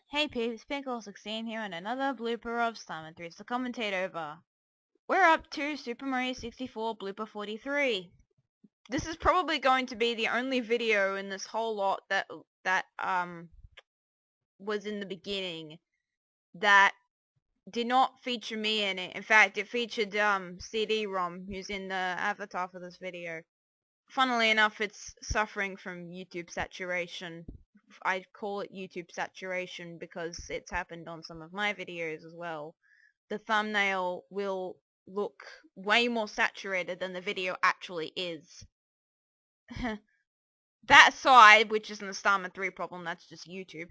Hey peeps, Pinkolol16 here and another blooper of Starman3's the commentator over. We're up to Super Mario 64 blooper 43. This is probably going to be the only video in this whole lot that was in the beginning that did not feature me in it. In fact, it featured cdrom, who's in the avatar for this video. Funnily enough, it's suffering from YouTube saturation. I call it YouTube saturation because it's happened on some of my videos as well. The thumbnail will look way more saturated than the video actually is. That aside, which isn't a Starman3 problem, that's just YouTube.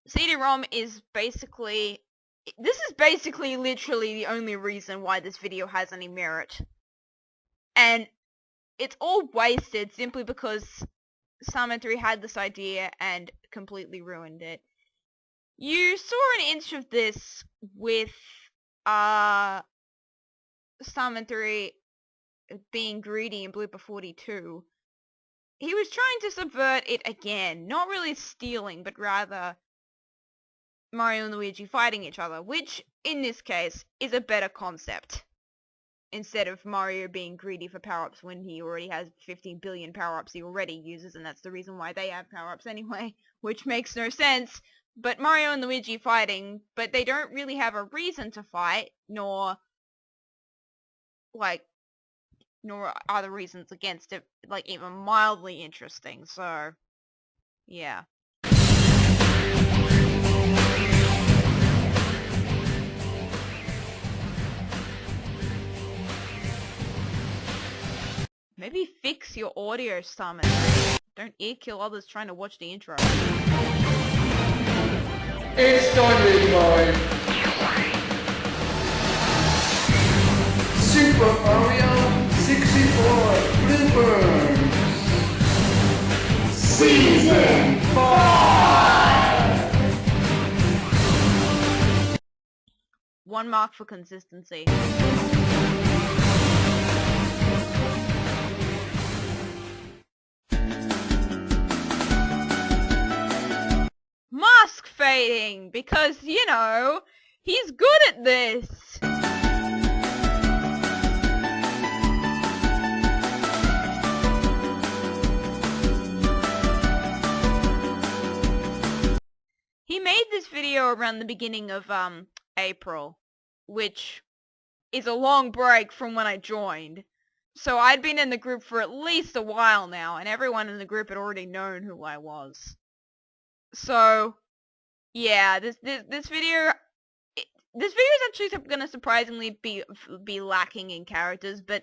cdrom is basically... This is basically literally the only reason why this video has any merit. And it's all wasted simply because Starman3 had this idea and completely ruined it. You saw an inch of this with Starman3 being greedy in blooper 42. He was trying to subvert it again, not really stealing, but rather Mario and Luigi fighting each other, which in this case is a better concept. Instead of Mario being greedy for power-ups when he already has 15 billion power-ups he already uses, and that's the reason why they have power-ups anyway, which makes no sense. But Mario and Luigi fighting, but they don't really have a reason to fight, nor are the reasons against it, even mildly interesting, so, yeah. Maybe fix your audio, Starman. Don't ear kill others trying to watch the intro. It's time to Super Mario 64 Bloopers Season 5! 1 mark for consistency. Mask fading, because, you know, he's good at this. He made this video around the beginning of, April, which is a long break from when I joined. So I'd been in the group for at least a while now, and everyone in the group had already known who I was. So, yeah, this video is actually gonna surprisingly be lacking in characters, but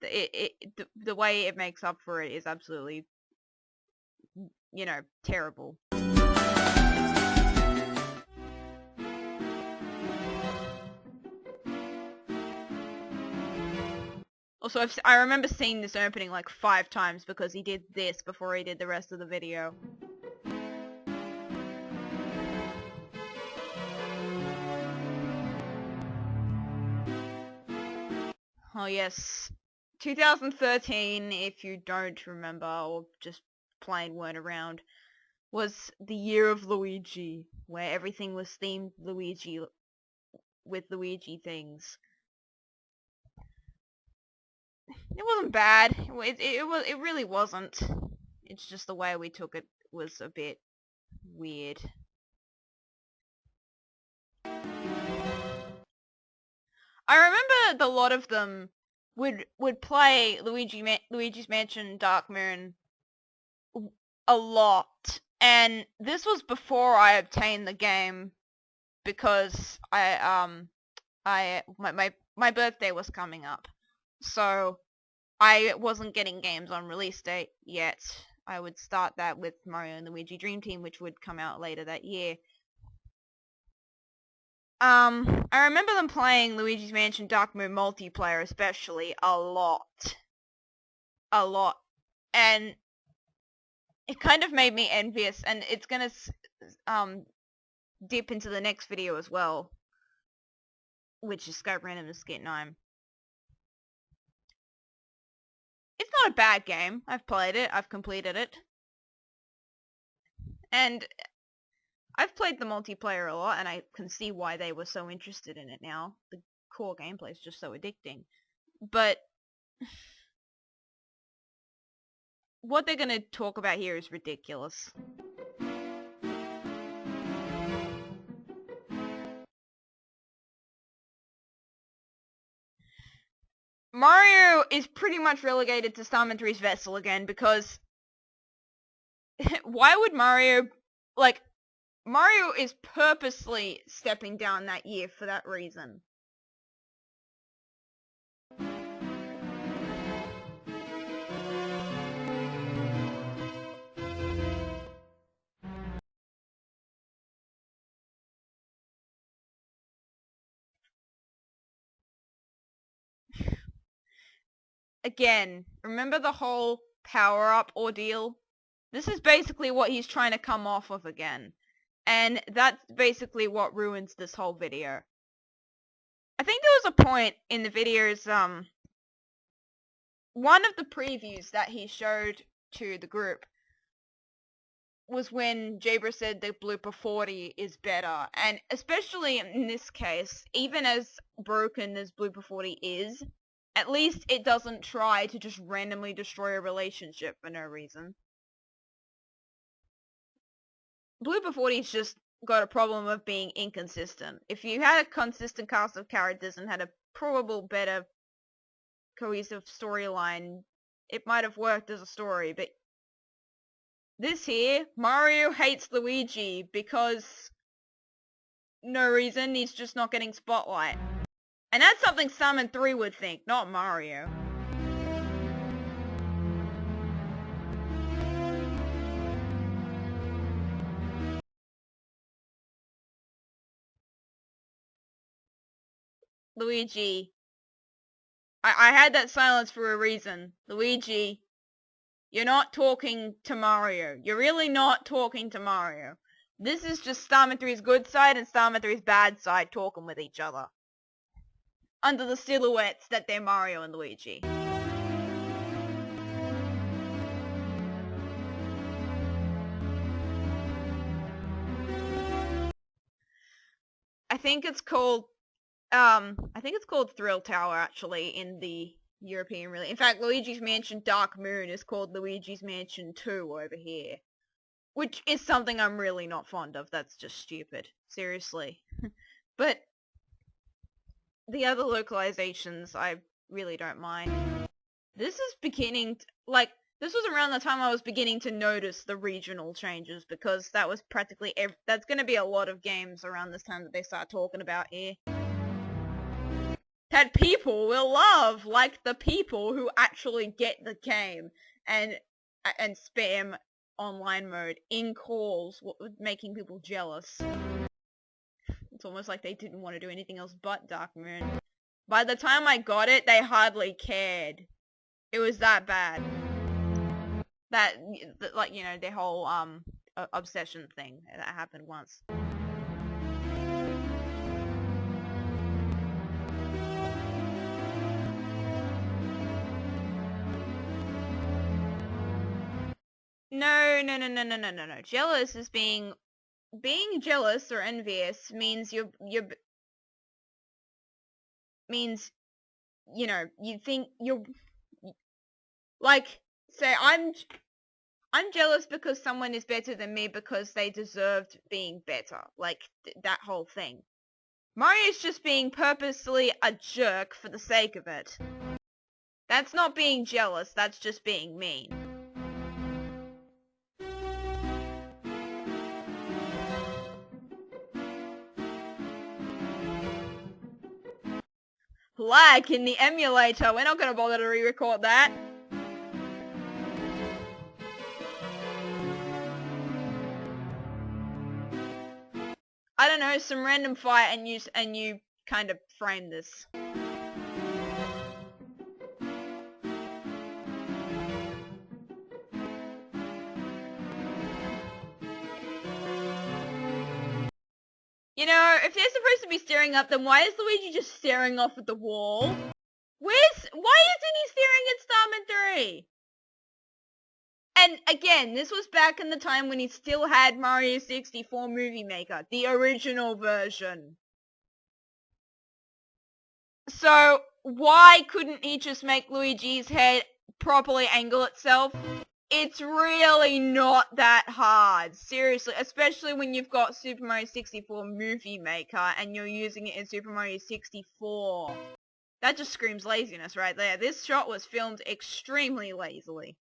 the way it makes up for it is absolutely, you know, terrible. Also, I remember seeing this opening like 5 times because he did this before he did the rest of the video. Oh yes, 2013, if you don't remember, or just plain weren't around, was the year of Luigi, where everything was themed Luigi, with Luigi things. It wasn't bad, it really wasn't. It's just the way we took it was a bit weird. I remember a lot of them would play Luigi's Mansion Dark Moon a lot, and this was before I obtained the game because my birthday was coming up, so I wasn't getting games on release date yet. I would start that with Mario and Luigi Dream Team, which would come out later that year. I remember them playing Luigi's Mansion Dark Moon multiplayer especially a lot. And it kind of made me envious, and it's gonna dip into the next video as well, which is Skype Random Skit 9. It's not a bad game. I've played it. I've completed it. And I've played the multiplayer a lot, and I can see why they were so interested in it now. The core gameplay is just so addicting. But what they're gonna talk about here is ridiculous. Mario is pretty much relegated to Starman3's vessel again because why would Mario, like, Mario is purposely stepping down that year for that reason. Again, remember the whole power-up ordeal? This is basically what he's trying to come off of again. And that's basically what ruins this whole video. I think there was a point in the video's, one of the previews that he showed to the group was when Jabra said that Blooper 40 is better. And especially in this case, even as broken as Blooper 40 is, at least it doesn't try to just randomly destroy a relationship for no reason. Blooper 40's just got a problem of being inconsistent. If you had a consistent cast of characters and had a probable better cohesive storyline, it might have worked as a story, but this here, Mario hates Luigi because no reason, he's just not getting spotlight. And that's something Starman3 would think, not Mario. Luigi. I had that silence for a reason. Luigi, you're not talking to Mario. You're really not talking to Mario. This is just Starman3's good side and Starman3's bad side talking with each other. Under the silhouettes that they're Mario and Luigi. I think it's called Thrill Tower actually in the European release. In fact, Luigi's Mansion Dark Moon is called Luigi's Mansion 2 over here. Which is something I'm really not fond of. That's just stupid. Seriously. But the other localizations I really don't mind. This is beginning to, this was around the time I was beginning to notice the regional changes because that was practically that's going to be a lot of games around this time that they start talking about here. That people will love, like the people who actually get the game and spam online mode in calls, making people jealous. It's almost like they didn't want to do anything else but Dark Moon. By the time I got it, they hardly cared. It was that bad. That, like, you know, their whole, obsession thing that happened once. No. Jealous is being jealous or envious means means, you know, you think you're, like, say, I'm jealous because someone is better than me because they deserved being better. Like, that whole thing. Mario's just being purposely a jerk for the sake of it. That's not being jealous, that's just being mean. Lag in the emulator, we're not gonna bother to re-record that. I don't know, some random fight and you kind of frame this. You know, if they're supposed to be staring up, then why is Luigi just staring off at the wall? Why isn't he staring at Starman3? And again, this was back in the time when he still had Mario 64 Movie Maker, the original version. So why couldn't he just make Luigi's head properly angle itself? It's really not that hard, seriously, especially when you've got Super Mario 64 Movie Maker and you're using it in Super Mario 64. That just screams laziness right there. This shot was filmed extremely lazily.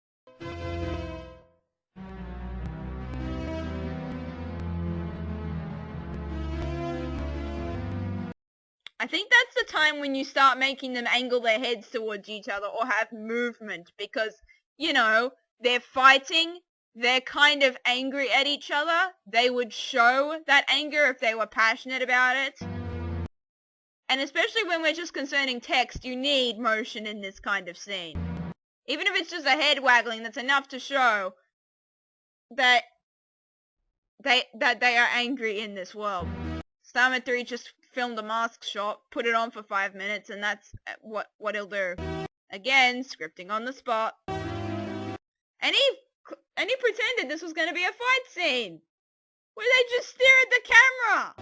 I think that's the time when you start making them angle their heads towards each other or have movement because, you know, they're fighting, they're kind of angry at each other. They would show that anger if they were passionate about it. And especially when we're just concerning text, you need motion in this kind of scene. Even if it's just a head waggling, that's enough to show that they are angry in this world. Starman3's just filmed a mask shot, put it on for 5 minutes, and that's what he'll do. Again, scripting on the spot. And he pretended this was going to be a fight scene, where they just stare at the camera.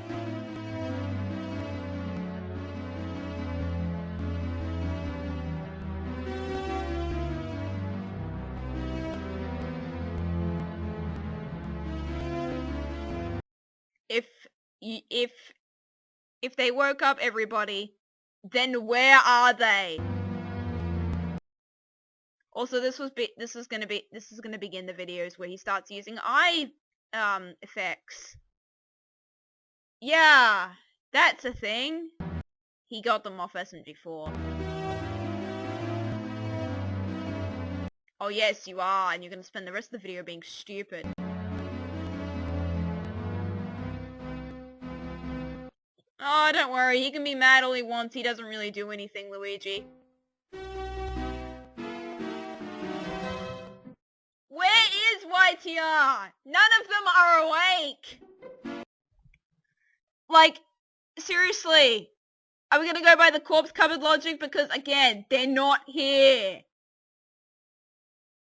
If they woke up everybody, then where are they? Also, this is gonna begin the videos where he starts using eye effects. Yeah, that's a thing. He got them off SMG4. Oh yes, you are, and you're gonna spend the rest of the video being stupid. Oh, don't worry, he can be mad all he wants, he doesn't really do anything, Luigi. Where is YTR? None of them are awake! Like, seriously, are we gonna go by the corpse cupboard logic? Because, again, they're not here.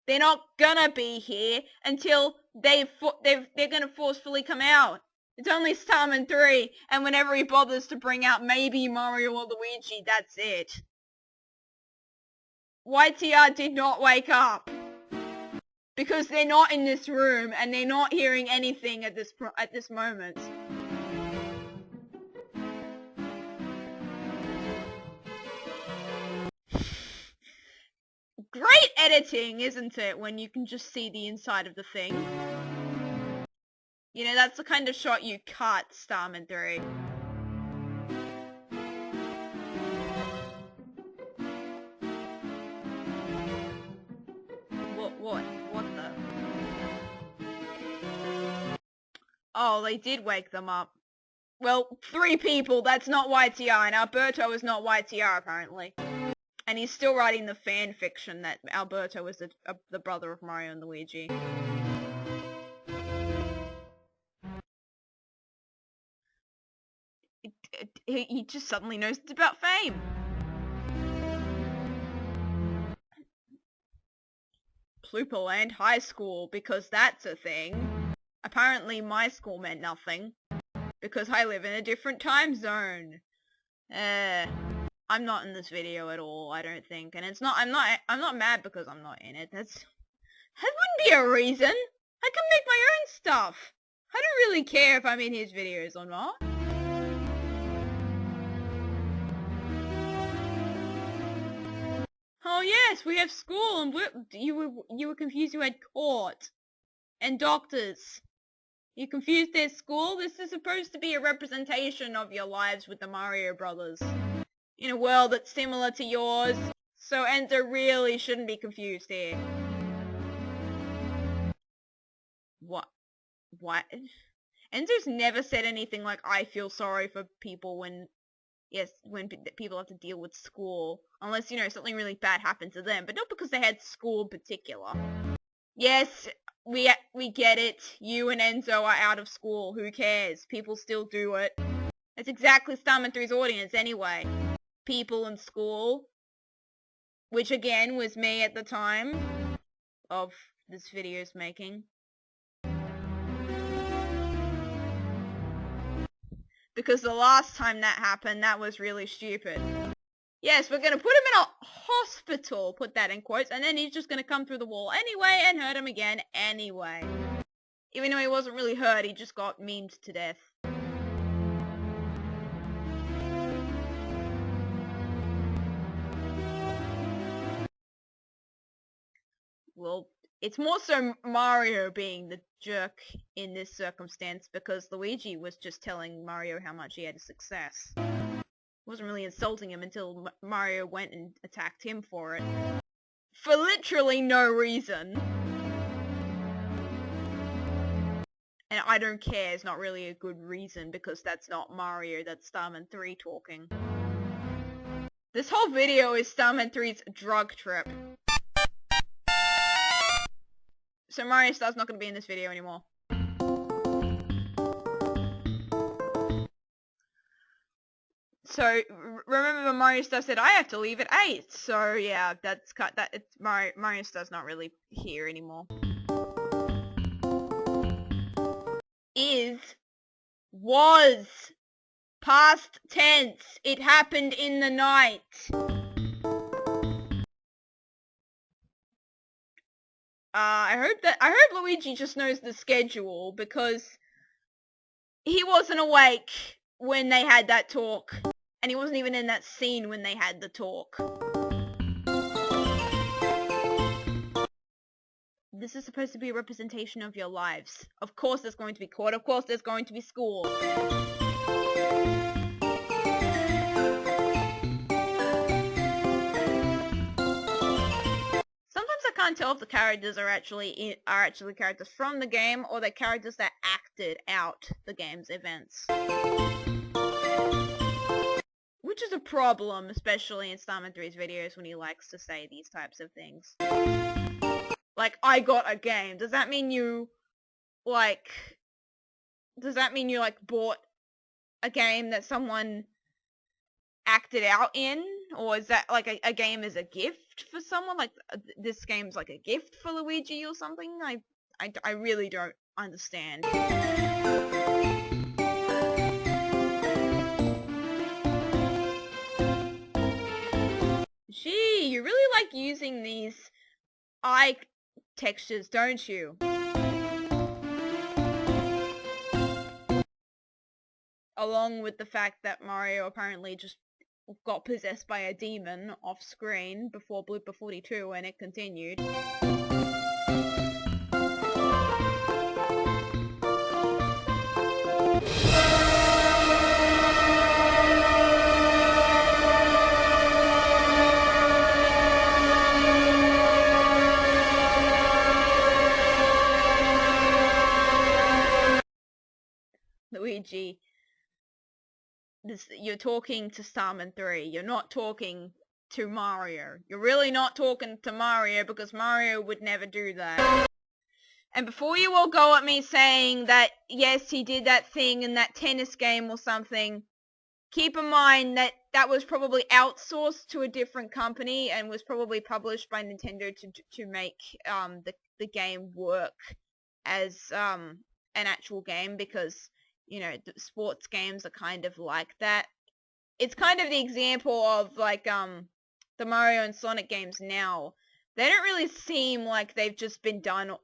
They're not gonna be here until they're gonna forcefully come out. It's only Starman3, and whenever he bothers to bring out maybe Mario or Luigi, that's it. YTR did not wake up. Because they're not in this room, and they're not hearing anything at this moment. Great editing, isn't it, when you can just see the inside of the thing? You know, that's the kind of shot you cut, Starman3. What the? Oh, they did wake them up. Well, 3 people, that's not YTR, and Alberto is not YTR, apparently. And he's still writing the fan fiction that Alberto is the brother of Mario and Luigi. He just suddenly knows it's about fame. Blooper High School, because that's a thing. Apparently my school meant nothing, because I live in a different time zone. I'm not in this video at all, I don't think, and I'm not mad because I'm not in it. That wouldn't be a reason. I can make my own stuff. I don't really care if I'm in his videos or not. Oh yes, we have school, and you were confused. You had court and doctors. You confused their school? This is supposed to be a representation of your lives with the Mario Brothers in a world that's similar to yours. So Enzo really shouldn't be confused here. What? Enzo's never said anything like, I feel sorry for people when people have to deal with school. Unless, you know, something really bad happened to them. But not because they had school in particular. Yes, we get it. You and Enzo are out of school. Who cares? People still do it. That's exactly Starman3's audience anyway. People in school. Which again was me at the time of this video's making. Because the last time that happened, that was really stupid. Yes, we're gonna put him in a hospital, put that in quotes, and then he's just gonna come through the wall anyway and hurt him again anyway. Even though he wasn't really hurt, he just got memed to death. Well, it's more so Mario being the jerk in this circumstance because Luigi was just telling Mario how much he had success. Wasn't really insulting him until Mario went and attacked him for it. For literally no reason. And I don't care, it's not really a good reason because that's not Mario, that's Starman3 talking. This whole video is Starman3's drug trip. So Mario Star's not going to be in this video anymore. So remember Mario Star said I have to leave at 8. So yeah, that's cut. That it's Mario Star's not really here anymore. Was past tense. It happened in the night. I hope Luigi just knows the schedule because he wasn't awake when they had that talk. And he wasn't even in that scene when they had the talk. This is supposed to be a representation of your lives. Of course there's going to be court, of course there's going to be school. Sometimes I can't tell if the characters are actually characters from the game or they're characters that acted out the game's events. Which is a problem, especially in Starman3's videos when he likes to say these types of things. Like, I got a game. Does that mean you, like, bought a game that someone acted out in? Or is that, like, a game is a gift for someone? Like, this game's like a gift for Luigi or something? I really don't understand. Gee, you really like using these eye textures, don't you? Along with the fact that Mario apparently just got possessed by a demon off screen before Blooper 42 and it continued. Luigi, you're talking to Starman3. You're not talking to Mario. You're really not talking to Mario because Mario would never do that. And before you all go at me saying that, yes, he did that thing in that tennis game or something, keep in mind that that was probably outsourced to a different company and was probably published by Nintendo to make the game work as an actual game because, you know, sports games are kind of like that. It's kind of the example of, like, the Mario and Sonic games now. They don't really seem like they've just been done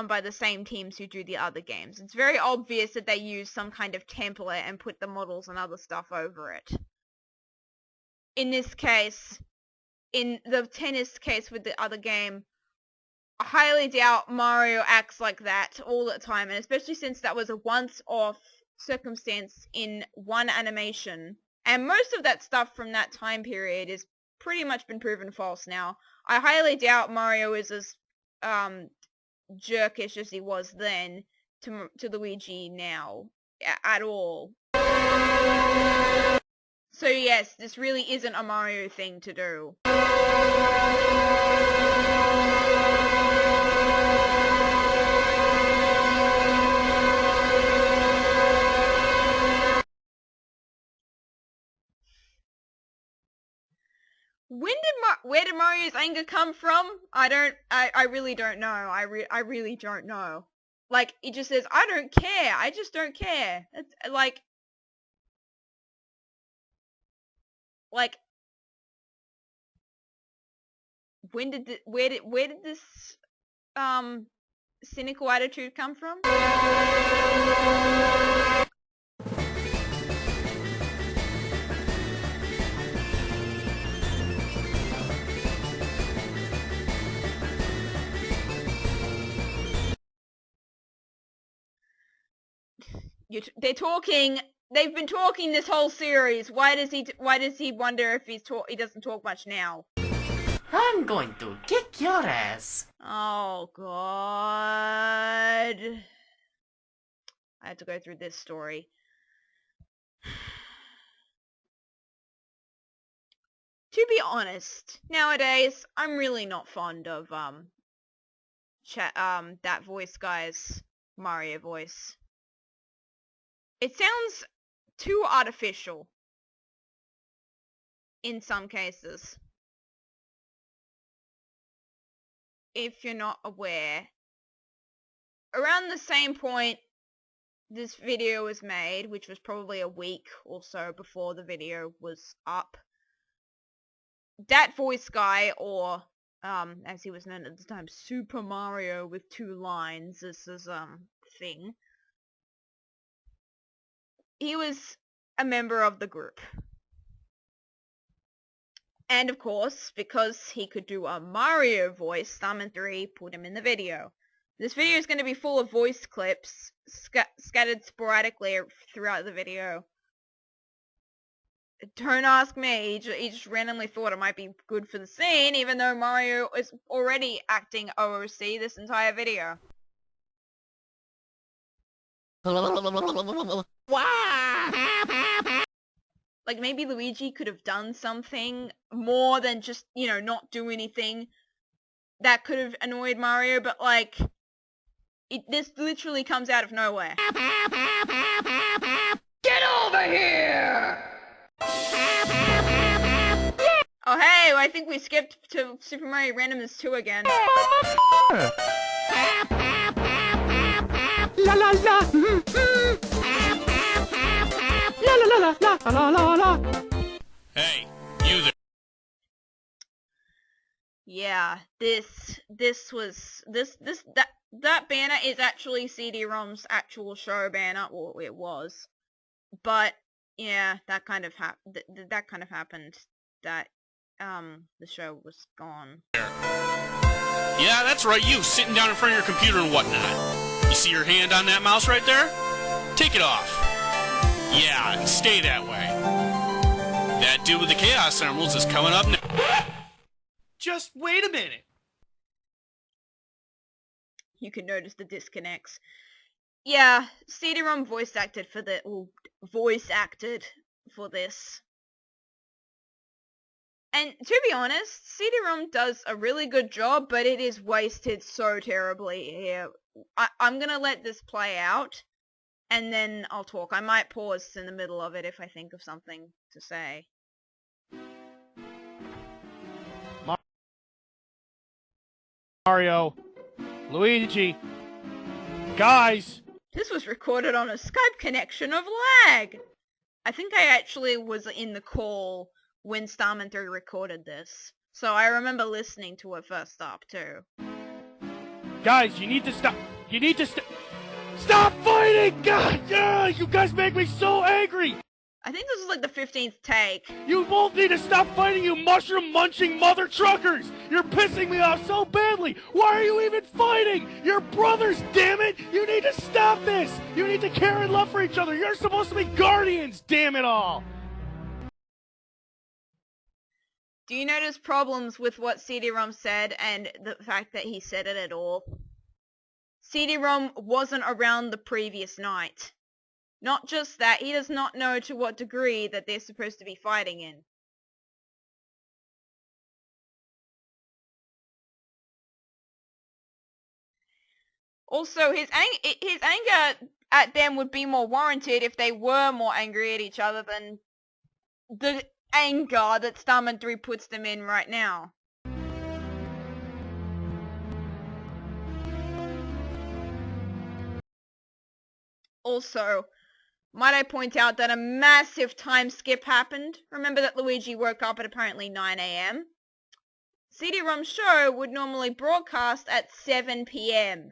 by the same teams who do the other games. It's very obvious that they use some kind of template and put the models and other stuff over it. In this case, in the tennis case with the other game, I highly doubt Mario acts like that all the time, and especially since that was a once-off circumstance in one animation. And most of that stuff from that time period is pretty much been proven false now. I highly doubt Mario is as jerkish as he was then to Luigi now at all. So yes, this really isn't a Mario thing to do. where did Mario's anger come from? I really don't know. I really don't know. Like, he just says, I don't care. I just don't care. It's like, where did this, cynical attitude come from? They've been talking this whole series. Why does he wonder if he doesn't talk much now? I'm going to kick your ass. Oh, God. I had to go through this story. To be honest, nowadays, I'm really not fond of, that voice guy's Mario voice. It sounds too artificial in some cases. If you're not aware, around the same point this video was made, which was probably a week or so before the video was up, that voice guy, or as he was known at the time, Super Mario with 2 lines, this is thing, he was a member of the group. And of course, because he could do a Mario voice, Starman3 put him in the video. This video is going to be full of voice clips scattered sporadically throughout the video. Don't ask me, he just randomly thought it might be good for the scene, even though Mario is already acting OOC this entire video. Like, maybe Luigi could have done something more than just, you know, not do anything that could have annoyed Mario, but, like, this literally comes out of nowhere. Get over here! Oh, hey, I think we skipped to Super Mario Randomness 2 again. La la la. La la la la la la la. Hey, you there. Yeah, that banner is actually cdrom's actual show banner, or it was. But yeah, that kind of happened. That the show was gone. Yeah, that's right, you sitting down in front of your computer and whatnot. You see your hand on that mouse right there? Take it off. Yeah, and stay that way. That dude with the Chaos Emeralds is coming up now. Just wait a minute. You can notice the disconnects. Yeah, cdrom voice acted for this. And to be honest, cdrom does a really good job, but it is wasted so terribly here. I'm gonna let this play out, and then I'll talk. I might pause in the middle of it if I think of something to say. Mario, Luigi, guys. This was recorded on a Skype connection of lag. I think I actually was in the call when Starman3 recorded this, so I remember listening to it first up too. Guys, you need to stop. You need to stop fighting! God, yeah, you guys make me so angry! I think this is like the 15th take. You both need to stop fighting, you mushroom-munching mother truckers! You're pissing me off so badly! Why are you even fighting? You're brothers, damn it! You need to stop this! You need to care and love for each other! You're supposed to be guardians, damn it all! Do you notice problems with what cdrom said and the fact that he said it at all? cdrom wasn't around the previous night. Not just that, he does not know to what degree that they're supposed to be fighting in. Also, his anger at them would be more warranted if they were more angry at each other than the anger that Starman3 puts them in right now. Also, might I point out that a massive time skip happened? Remember that Luigi woke up at apparently 9 AM? CD-ROM's show would normally broadcast at 7 PM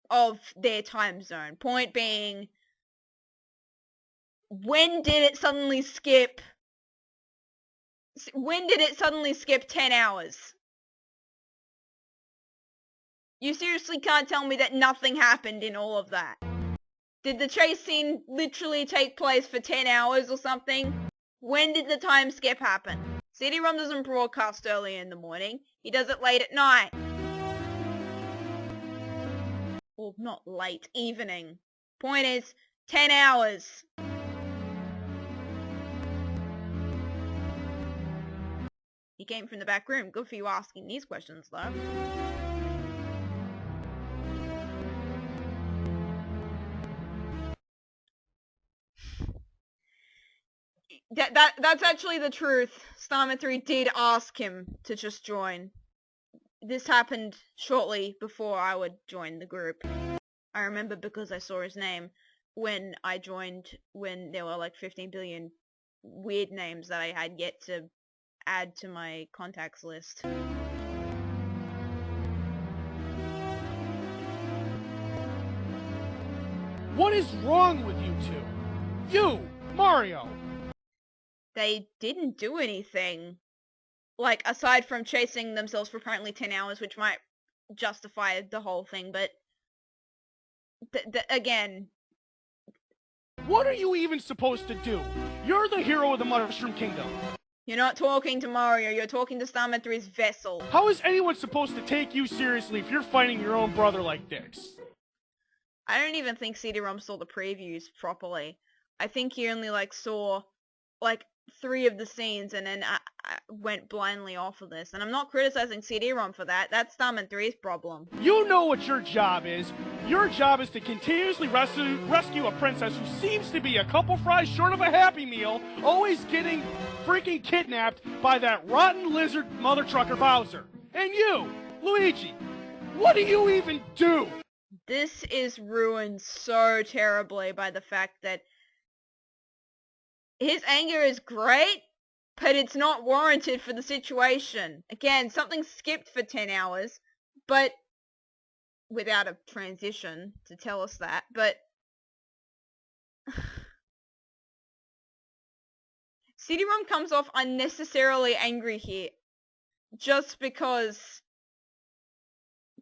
of their time zone. Point being, when did it suddenly skip? When did it suddenly skip 10 hours? You seriously can't tell me that nothing happened in all of that. Did the chase scene literally take place for 10 hours or something? When did the time skip happen? CD-ROM doesn't broadcast early in the morning. He does it late at night. Well, not late, evening. Point is, 10 hours. He came from the back room. Good for you asking these questions, though. That's actually the truth. Starman3 did ask him to just join. This happened shortly before I would join the group. I remember because I saw his name when I joined, when there were like 15 billion weird names that I had yet to add to my contacts list. What is wrong with you two? You, Mario! They didn't do anything. Like, aside from chasing themselves for apparently 10 hours, which might justify the whole thing, but... again... What are you even supposed to do? You're the hero of the Mushroom Kingdom. You're not talking to Mario, you're talking to Starman3's vessel. How is anyone supposed to take you seriously if you're fighting your own brother like this? I don't even think CD-ROM saw the previews properly. I think he only, like, saw, like, 3 of the scenes and then I went blindly off of this. And I'm not criticizing CD-ROM for that. That's Starman3's problem. You know what your job is. Your job is to continuously rescue a princess who seems to be a couple fries short of a Happy Meal, always getting freaking kidnapped by that rotten lizard mother trucker Bowser. And you, Luigi, what do you even do? This is ruined so terribly by the fact that his anger is great, but it's not warranted for the situation. Again, something skipped for 10 hours, but without a transition to tell us that, but CD-ROM comes off unnecessarily angry here, just because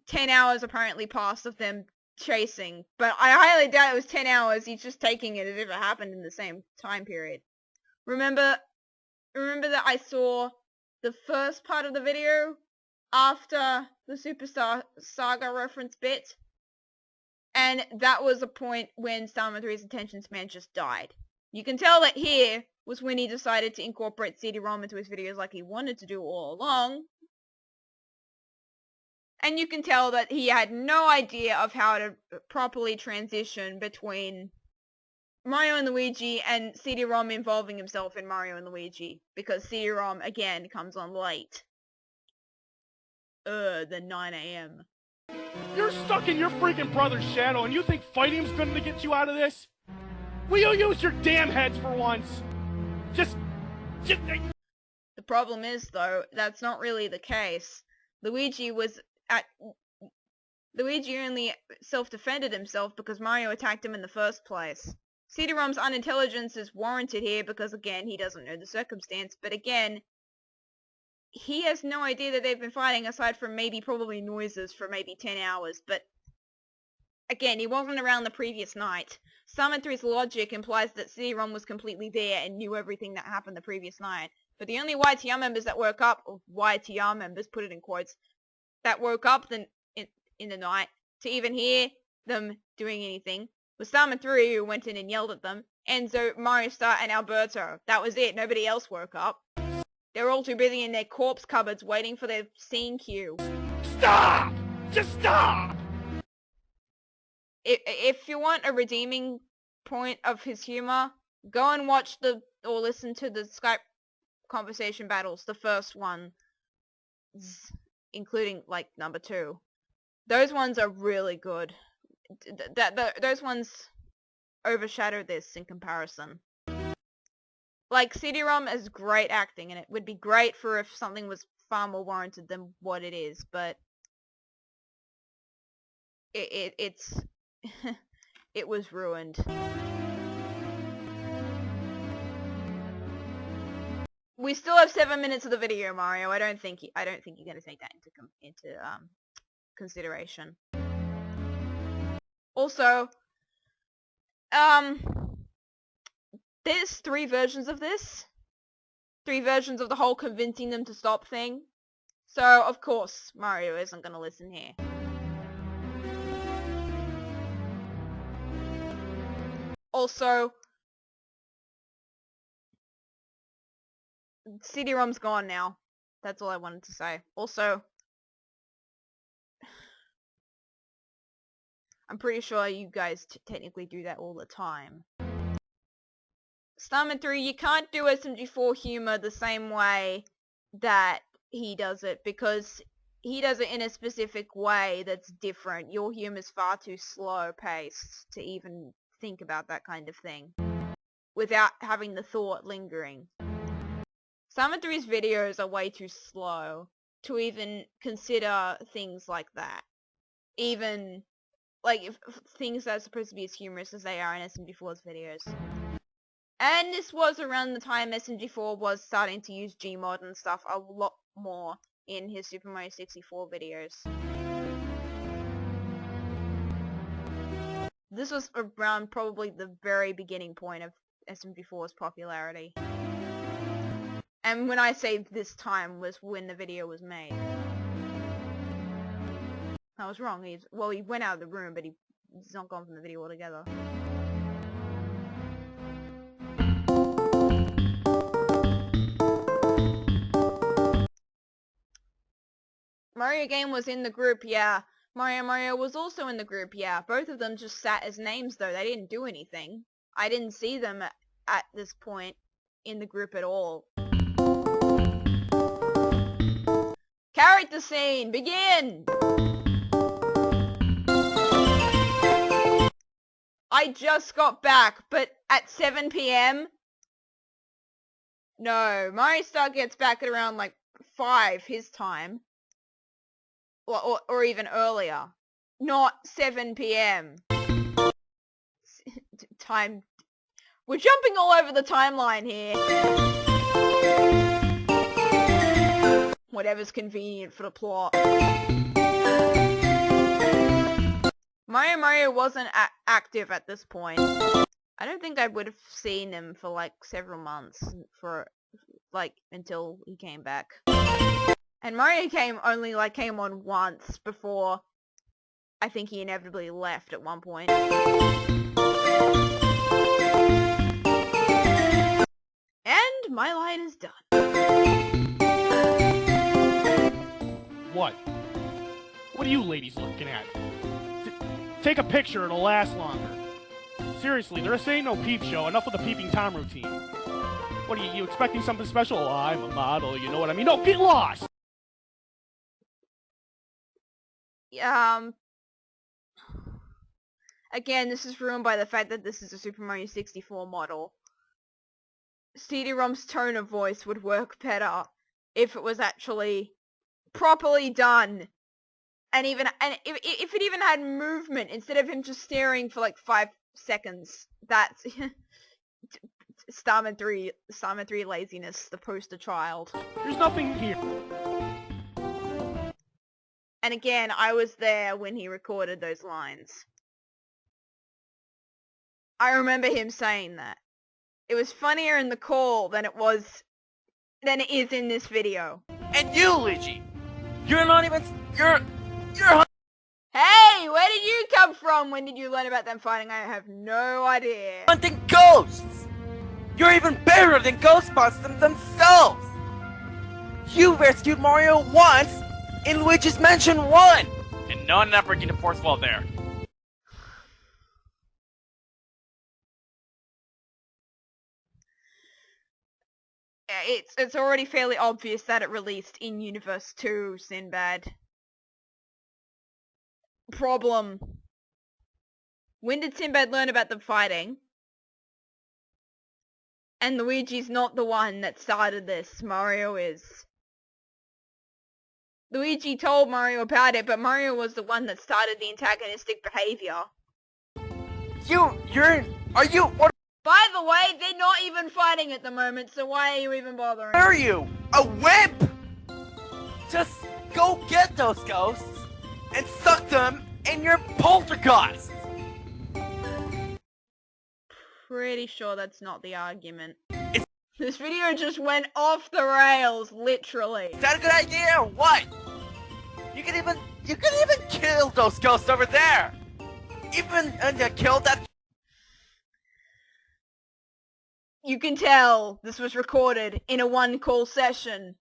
10 hours apparently passed of them chasing, but I highly doubt it was 10 hours. He's just taking it as if it happened in the same time period. Remember that I saw the first part of the video after the Superstar Saga reference bit, and that was a point when Starman3's attention span just died. You can tell that here was when he decided to incorporate CD-ROM into his videos like he wanted to do all along. And you can tell that he had no idea of how to properly transition between Mario and Luigi and CD-ROM involving himself in Mario and Luigi. Because CD-ROM, again, comes on late. The 9 AM. You're stuck in your freaking brother's shadow and you think fighting him's gonna get you out of this? Will you use your damn heads for once? Just... The problem is, though, that's not really the case. Luigi only self-defended himself because Mario attacked him in the first place. CD-ROM's unintelligence is warranted here because, again, he doesn't know the circumstance, but again, he has no idea that they've been fighting aside from maybe probably noises for maybe 10 hours, but again, he wasn't around the previous night. Starman3's logic implies that CD-ROM was completely there and knew everything that happened the previous night, but the only YTR members that woke up, or YTR members, put it in quotes, that woke up in the night to even hear them doing anything was Starman3, who went in and yelled at them, Enzo, Mario Star, and Alberto. That was it. Nobody else woke up. They were all too busy in their corpse cupboards waiting for their scene cue. Stop! Just stop! If you want a redeeming point of his humor, go and watch or listen to the Skype conversation battles, the first one, including, like, number 2. Those ones are really good. those ones overshadow this in comparison. Like, cdrom is great acting, and it would be great for if something was far more warranted than what it is, but it's it was ruined. We still have 7 minutes of the video, Mario. I don't think you're gonna take that into consideration. Also, there's 3 versions of this. 3 versions of the whole convincing them to stop thing. So, of course, Mario isn't gonna listen here. Also, cdrom's gone now. That's all I wanted to say. Also, I'm pretty sure you guys technically do that all the time. Starman3, you can't do SMG4 humor the same way that he does it, because he does it in a specific way that's different. Your humor's far too slow-paced to even think about that kind of thing without having the thought lingering. Starman3's videos are way too slow to even consider things like that. Even, like, if things that are supposed to be as humorous as they are in SMG4's videos. And this was around the time SMG4 was starting to use Gmod and stuff a lot more in his Super Mario 64 videos. This was around probably the very beginning point of SMG4's popularity. And when I say this time was when the video was made. I was wrong. He went out of the room, but he's not gone from the video altogether. Mario Game was in the group, yeah. Mario was also in the group, yeah. Both of them just sat as names, though. They didn't do anything. I didn't see them at this point in the group at all. Character scene, begin! I just got back, but at 7 PM? No, Mario Star gets back at around like 5 his time. Or even earlier. Not 7 PM. Time. We're jumping all over the timeline here. Whatever's convenient for the plot. Mario wasn't active at this point. I don't think I would have seen him for like several months until he came back. And Mario came on once before I think he inevitably left at one point. And my line is done. What? What are you ladies looking at? Take a picture, it'll last longer. Seriously, this ain't no peep show. Enough with the peeping Tom routine. What are you expecting something special? Oh, I'm a model, you know what I mean? No, get lost! Again, this is ruined by the fact that this is a Super Mario 64 model. cdrom's tone of voice would work better if it was actually properly done. And if it even had movement instead of him just staring for like 5 seconds. That's Starman3 laziness, the poster child. There's nothing here. And again, I was there when he recorded those lines. I remember him saying that. It was funnier in the call than it is in this video. And you, Luigi! You're not even... You're... Hey! Where did you come from? When did you learn about them fighting? I have no idea. hunting ghosts! You're even better than Ghostbusters themselves! You rescued Mario once in Luigi's Mansion 1! And no, I'm not breaking the fourth wall there. It's already fairly obvious that it released in Universe 2, Sinbad. Problem. When did Sinbad learn about them fighting? And Luigi's not the one that started this. Mario is. Luigi told Mario about it, but Mario was the one that started the antagonistic behavior. What By the way, they're not even fighting at the moment, so why are you even bothering? are you? A whip? Just go get those ghosts and suck them in your poltergeist! Pretty sure that's not the argument. This video just went off the rails, literally. Is that a good idea or what? You can even kill those ghosts over there! Kill that. You can tell this was recorded in a one-call session,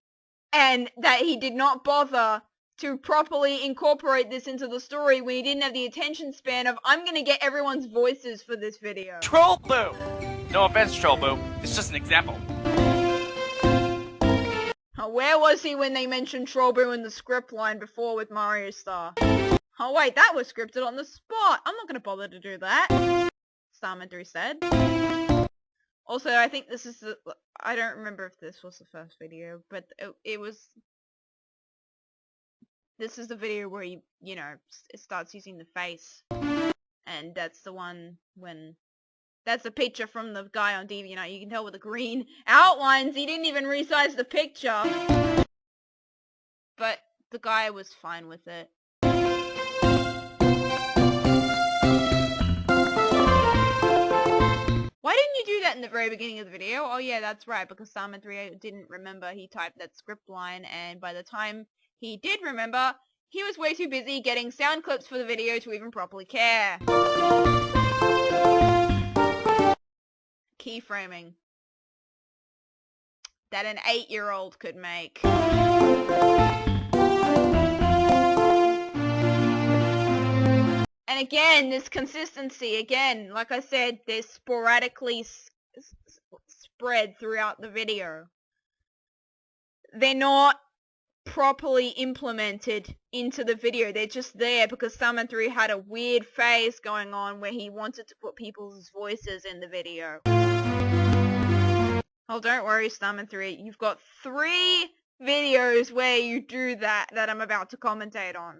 and that he did not bother to properly incorporate this into the story when he didn't have the attention span of, I'm gonna get everyone's voices for this video. Troll Boo! No offense, Troll Boo. It's just an example. Where was he when they mentioned Trollboo in the script line before with Mario Star? Oh wait, that was scripted on the spot. I'm not gonna bother to do that. Starman3's said. Also, I think this is the... I don't remember if this was the first video, but it was... This is the video where he, you know, it starts using the face. And that's the one when... That's a picture from the guy on DeviantArt. You can tell with the green outlines, he didn't even resize the picture. But the guy was fine with it. Why didn't you do that in the very beginning of the video? Oh yeah, that's right, because Starman3 didn't remember he typed that script line, and by the time he did remember, he was way too busy getting sound clips for the video to even properly care. Keyframing. That an 8-year-old could make. And again, this consistency, again, like I said, they're sporadically spread throughout the video. They're not properly implemented into the video. They're just there because Starman3 had a weird phase going on where he wanted to put people's voices in the video. Oh, don't worry, Starman3. You've got 3 videos where you do that I'm about to commentate on.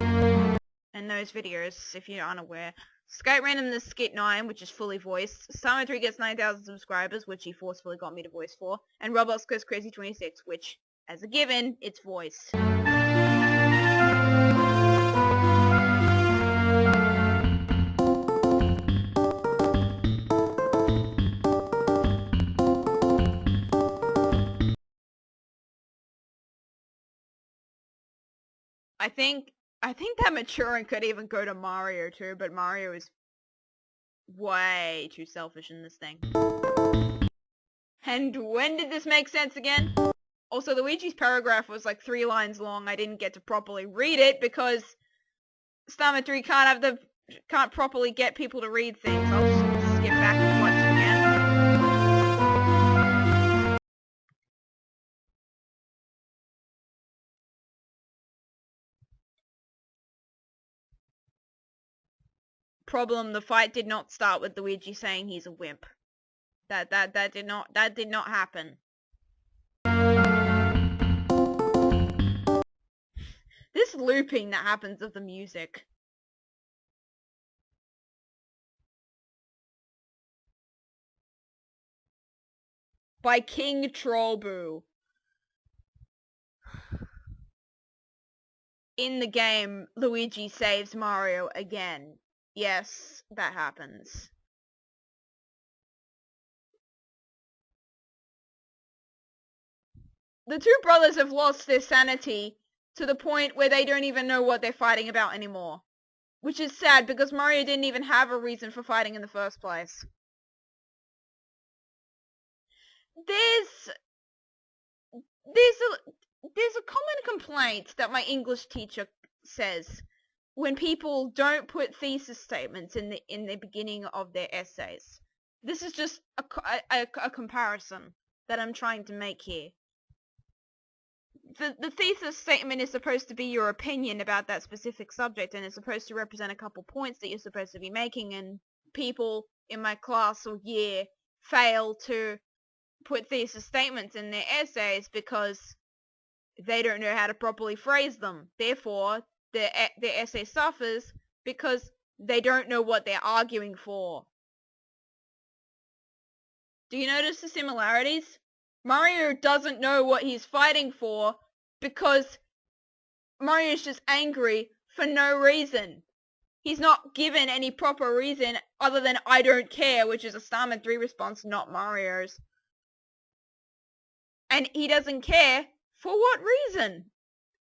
And those videos, if you're unaware, Skype Random the Skit 9, which is fully voiced, Starman3 gets 9,000 subscribers, which he forcefully got me to voice for, and Roblox Goes Crazy 26, which, as a given, it's voiced. I think that maturing could even go to Mario too, but Mario is way too selfish in this thing. And when did this make sense again? Also, Luigi's paragraph was like 3 lines long. I didn't get to properly read it because Starman3 can't properly get people to read things. I'll just skip back and watch it again. Problem, the fight did not start with Luigi saying he's a wimp. That did not happen. This looping that happens of the music. By King Trollboo. In the game, Luigi saves Mario again. Yes, that happens. The two brothers have lost their sanity to the point where they don't even know what they're fighting about anymore. Which is sad because Mario didn't even have a reason for fighting in the first place. There's a common complaint that my English teacher says when people don't put thesis statements in the beginning of their essays. This is just a comparison that I'm trying to make here. The thesis statement is supposed to be your opinion about that specific subject, and it's supposed to represent a couple points that you're supposed to be making, and people in my class or year fail to put thesis statements in their essays because they don't know how to properly phrase them. Therefore, their essay suffers because they don't know what they're arguing for. Do you notice the similarities? Mario doesn't know what he's fighting for because Mario's just angry for no reason. He's not given any proper reason other than I don't care, which is a Starman3 response, not Mario's. And he doesn't care for what reason?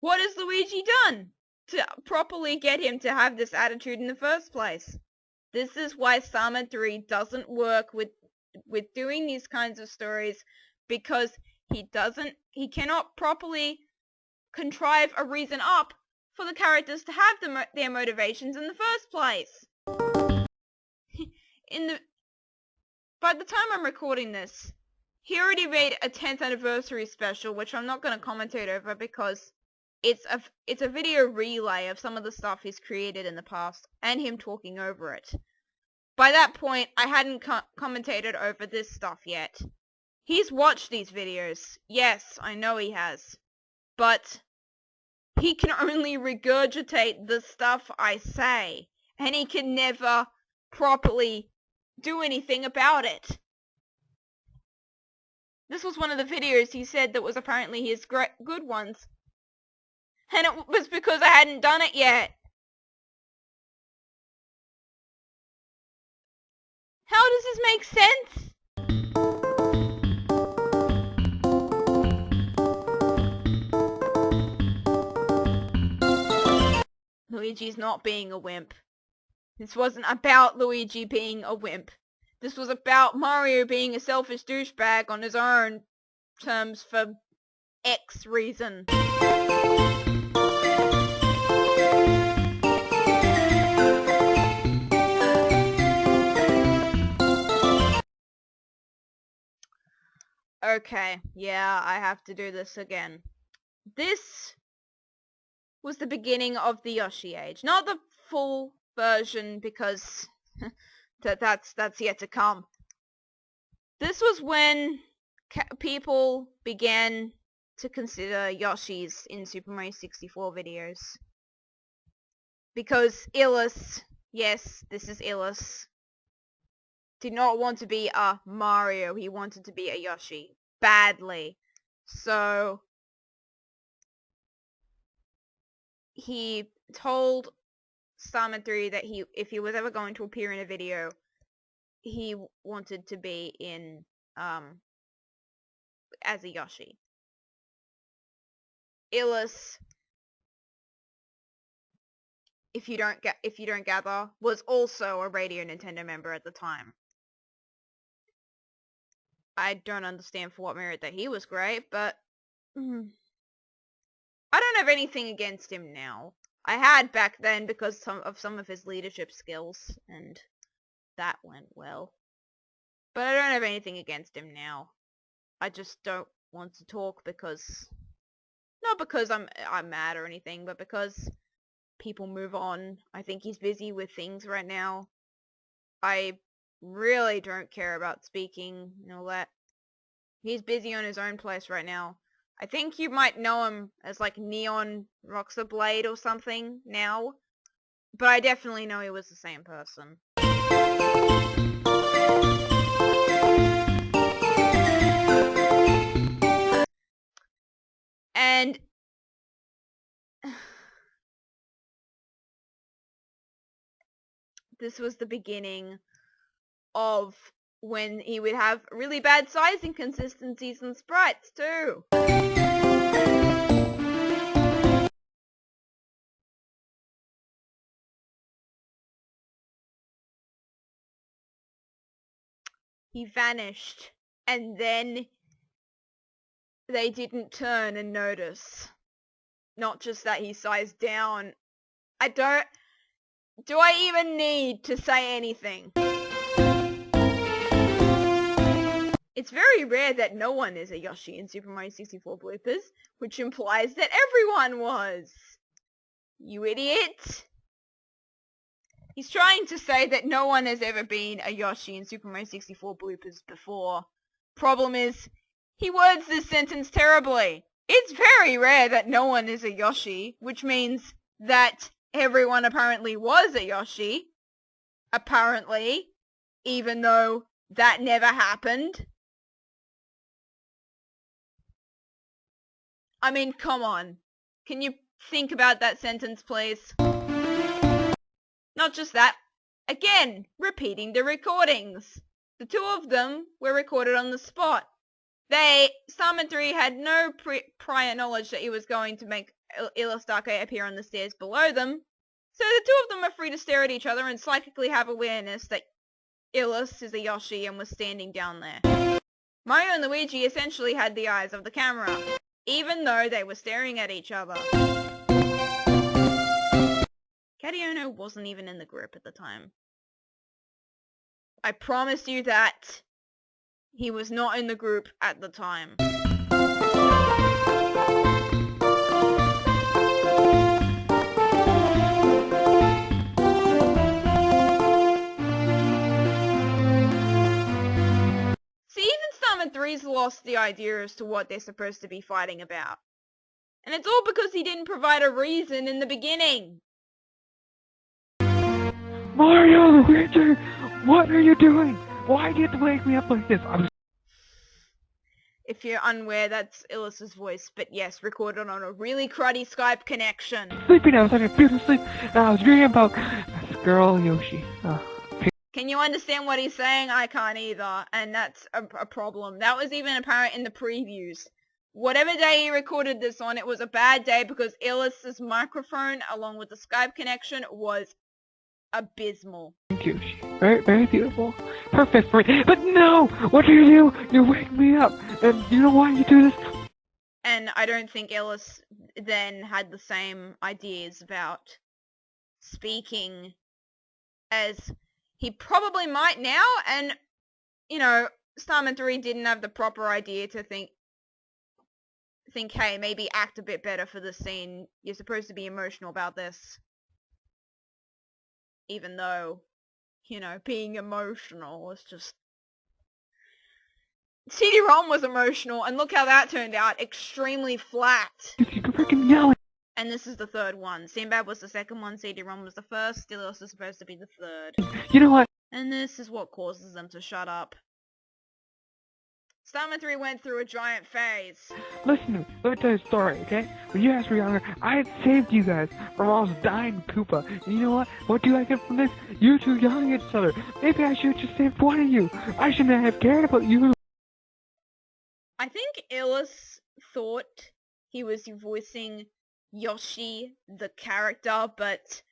What has Luigi done to properly get him to have this attitude in the first place? This is why Starman3 doesn't work with doing these kinds of stories, because he cannot properly contrive a reason up for the characters to have their motivations in the first place. By the time I'm recording this, he already made a 10th anniversary special, which I'm not going to commentate over because it's a video relay of some of the stuff he's created in the past and him talking over it. By that point, I hadn't commentated over this stuff yet. He's watched these videos. Yes, I know he has. But he can only regurgitate the stuff I say, and he can never properly do anything about it. This was one of the videos he said that was apparently his good ones. And it was because I hadn't done it yet. How does this make sense? Luigi's not being a wimp. This wasn't about Luigi being a wimp. This was about Mario being a selfish douchebag on his own terms for X reason. Okay, yeah, I have to do this again. This was the beginning of the Yoshi age. Not the full version, because that's yet to come. This was when people began to consider Yoshis in Super Mario 64 videos. Because Illus, yes, this is Illus, did not want to be a Mario, he wanted to be a Yoshi. Badly. So he told Starman3 that if he was ever going to appear in a video, he wanted to be in as a Yoshi. Illus, if you don't gather, was also a Radio Nintendo member at the time. I don't understand for what merit that he was great, but I don't have anything against him now. I had back then because of some of his leadership skills, and that went well. But I don't have anything against him now. I just don't want to talk because, not because I'm mad or anything, but because people move on. I think he's busy with things right now. I really don't care about speaking and all that. He's busy on his own place right now. I think you might know him as like Neon Roxer Blade or something now, but I definitely know he was the same person. And this was the beginning of when he would have really bad size inconsistencies and sprites too. He vanished, and then they didn't turn and notice. Not just that he sized down. Do I even need to say anything? It's very rare that no one is a Yoshi in Super Mario 64 bloopers, which implies that everyone was. You idiot. He's trying to say that no one has ever been a Yoshi in Super Mario 64 bloopers before. Problem is, he words this sentence terribly. It's very rare that no one is a Yoshi, which means that everyone apparently was a Yoshi. Apparently, even though that never happened. I mean, come on. Can you think about that sentence, please? Not just that. Again, repeating the recordings. The two of them were recorded on the spot. Starman3 had no prior knowledge that he was going to make Illus appear on the stairs below them. So the two of them are free to stare at each other and psychically have awareness that Illus is a Yoshi and was standing down there. Mario and Luigi essentially had the eyes of the camera, even though they were staring at each other. Cadiono wasn't even in the group at the time. I promise you that he was not in the group at the time. See, even Starman3's lost the idea as to what they're supposed to be fighting about. And it's all because he didn't provide a reason in the beginning. Mario, Luigi, what are you doing? Why do you have to wake me up like this? If you're unaware, that's Illus's voice, but yes, recorded on a really cruddy Skype connection. Sleeping, I was having a beautiful sleep, and I was dreaming about this girl, Yoshi. Can you understand what he's saying? I can't either, and that's a problem. That was even apparent in the previews. Whatever day he recorded this on, it was a bad day because Illus's microphone, along with the Skype connection, was abysmal. Thank you. Very, very beautiful. Perfect for me. But no! What do? You wake me up. And you know why you do this? And I don't think Illus then had the same ideas about speaking as he probably might now. And, you know, Starman3 didn't have the proper idea to think, hey, maybe act a bit better for the scene. You're supposed to be emotional about this. Even though, you know, being emotional was just... cdrom was emotional, and look how that turned out. Extremely flat. You can freaking yell. And this is the third one. Sinbad was the second one, cdrom was the first, Stylus is supposed to be the third. You know what? And this is what causes them to shut up. Starman3 went through a giant phase. Listen to me. Let me tell you a story, okay? When you guys were younger, I had saved you guys from almost dying Koopa. And you know what? What do I get from this? You two yelling at each other. Maybe I should have just saved one of you. I shouldn't have cared about you. I think Illus thought he was voicing Yoshi, the character, but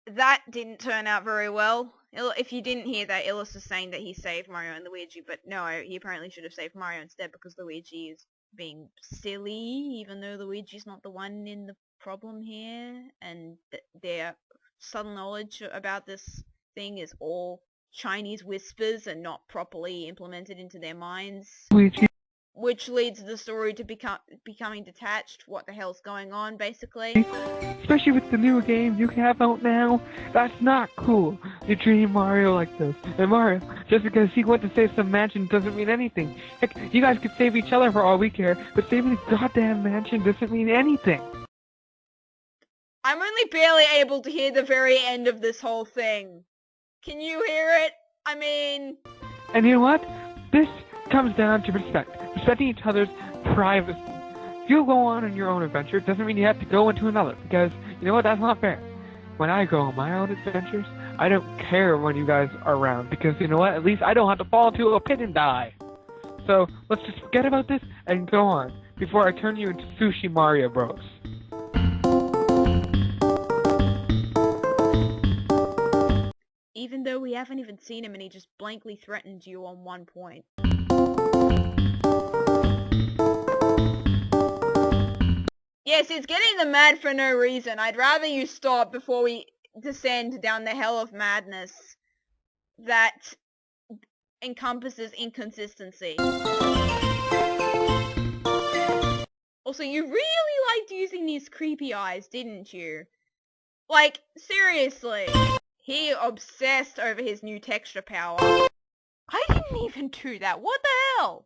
that didn't turn out very well. If you didn't hear that, Illus is saying that he saved Mario and Luigi, but no, he apparently should have saved Mario instead because Luigi is being silly, even though Luigi's not the one in the problem here, and their subtle knowledge about this thing is all Chinese whispers and not properly implemented into their minds. Luigi. Which leads the story to becoming detached. What the hell's going on, basically? Especially with the new game you have out now. That's not cool. You treat Mario like this. And Mario, just because he went to save some mansion doesn't mean anything. Heck, you guys could save each other for all we care, but saving the goddamn mansion doesn't mean anything. I'm only barely able to hear the very end of this whole thing. Can you hear it? I mean... And you know what? This comes down to respect. Respecting each other's privacy. If you go on your own adventure, it doesn't mean you have to go into another, because, you know what, that's not fair. When I go on my own adventures, I don't care when you guys are around, because, you know what, at least I don't have to fall into a pit and die. So, let's just forget about this and go on, before I turn you into Sushi Mario Bros. Even though we haven't even seen him and he just blankly threatened you on one point. Yes, it's getting them mad for no reason. I'd rather you stop before we descend down the hell of madness that encompasses inconsistency. Also, you really liked using these creepy eyes, didn't you? Like, seriously. He obsessed over his new texture power. I didn't even do that. What the hell?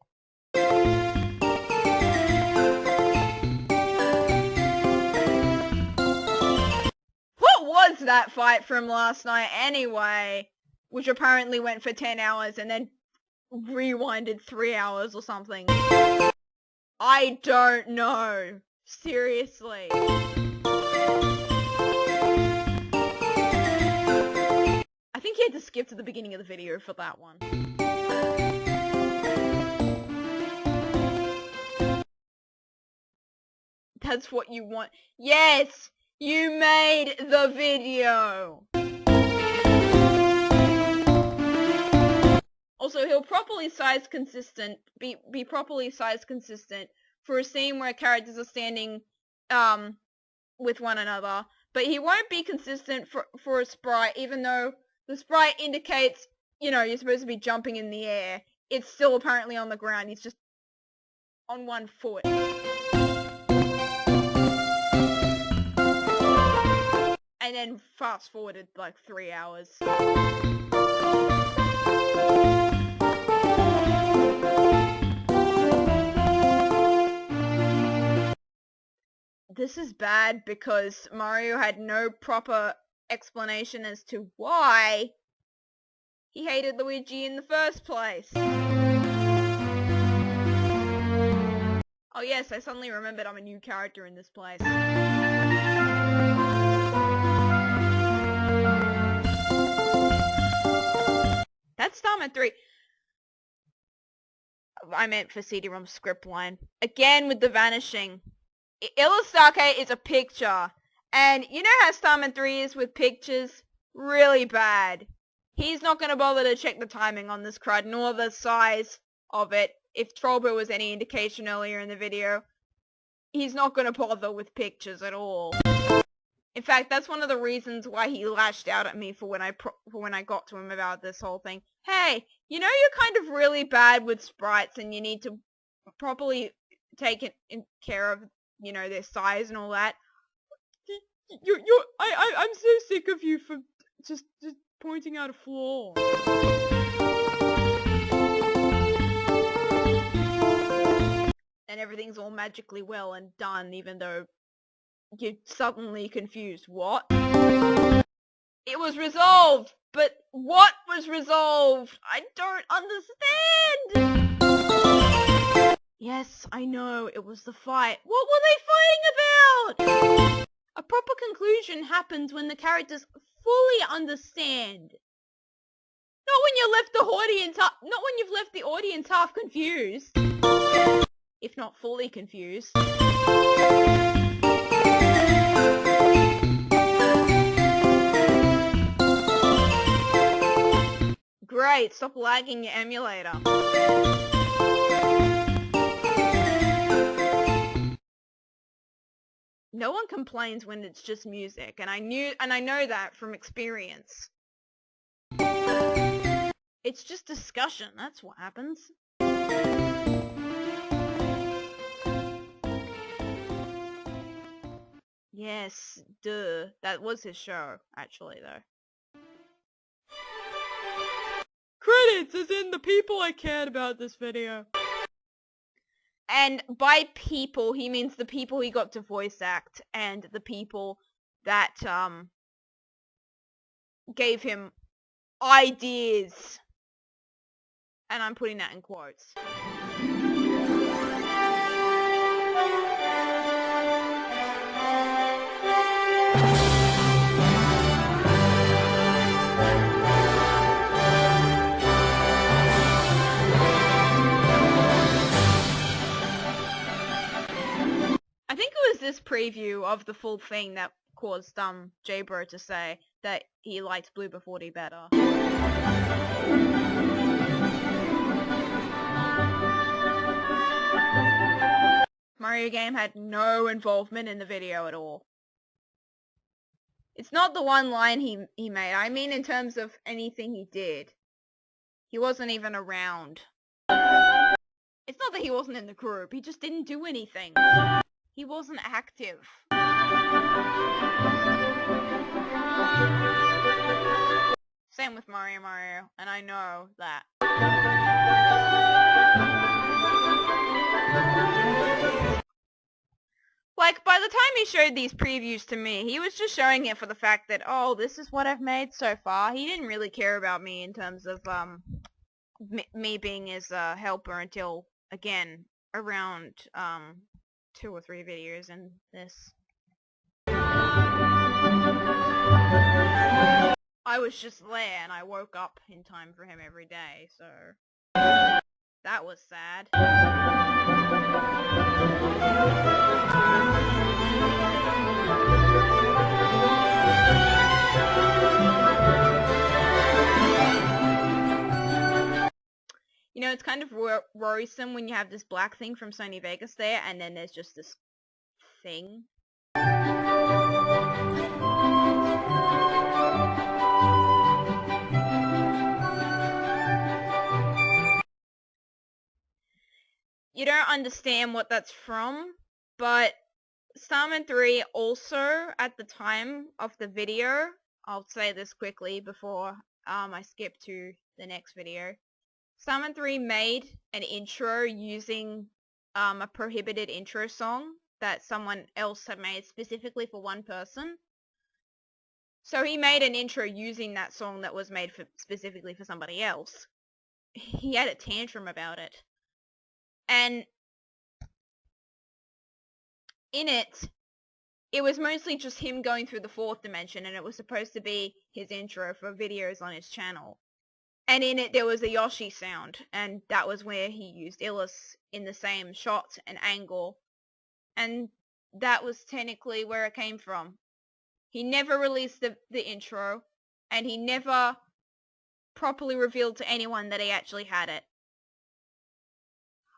What was that fight from last night anyway? Which apparently went for 10 hours and then rewinded 3 hours or something. I don't know. Seriously. I think you had to skip to the beginning of the video for that one. That's what you want. Yes! You made the video! Also, he'll properly size consistent, be properly size consistent for a scene where characters are standing, with one another. But he won't be consistent for a sprite, even though the sprite indicates, you know, you're supposed to be jumping in the air. It's still apparently on the ground. He's just on one foot. And then fast forwarded like 3 hours. This is bad because Mario had no proper explanation as to why he hated Luigi in the first place. Oh yes, I suddenly remembered I'm a new character in this place. That's Starman3. I meant for cdrom script line. Again with the vanishing. Illus is a picture. And you know how Starman3 is with pictures? Really bad. He's not going to bother to check the timing on this crud, nor the size of it. If Trollbo was any indication earlier in the video, he's not going to bother with pictures at all. In fact, that's one of the reasons why he lashed out at me for when I got to him about this whole thing. Hey, you know you're kind of really bad with sprites and you need to properly take care of, you know, their size and all that. I'm so sick of you for just pointing out a flaw. And everything's all magically well and done, even though you're suddenly confused. What? It was resolved! But what was resolved? I don't understand! Yes, I know, it was the fight. What were they fighting about? A proper conclusion happens when the characters fully understand. Not when you've left the audience half confused. If not fully confused. Great, stop lagging your emulator. No one complains when it's just music, and I know that from experience. It's just discussion, that's what happens. Yes, duh. That was his show, actually, though. Credits, as in the people I cared about this video. And by people, he means the people he got to voice act, and the people that, gave him ideas. And I'm putting that in quotes. I think it was this preview of the full thing that caused J-Bro to say that he liked Blooper 40 better. Mario game had no involvement in the video at all. It's not the one line he made, I mean in terms of anything he did. He wasn't even around. It's not that he wasn't in the group, he just didn't do anything. He wasn't active. Mario, and I know that. Like, by the time he showed these previews to me, he was just showing it for the fact that, oh, this is what I've made so far. He didn't really care about me in terms of, me being his, helper until, again, around, 2 or 3 videos in this. I was just there, and I woke up in time for him every day, so... that was sad. You know, it's kind of worrisome when you have this black thing from Sony Vegas there, and then there's just this thing. You don't understand what that's from, but Starman3 also, at the time of the video, I'll say this quickly before I skip to the next video. Starman3 made an intro using a prohibited intro song that someone else had made specifically for one person. So he made an intro using that song that was made specifically for somebody else. He had a tantrum about it. And in it, it was mostly just him going through the 4th dimension, and it was supposed to be his intro for videos on his channel. And in it, there was a Yoshi sound, and that was where he used illus in the same shot and angle. And that was technically where it came from. He never released the intro, and he never properly revealed to anyone that he actually had it.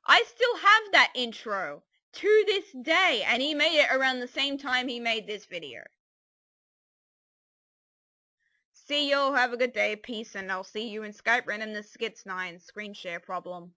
I still have that intro to this day, and he made it around the same time he made this video. See y'all, have a good day, peace, and I'll see you in Skype random the Skits 9 screen share problem.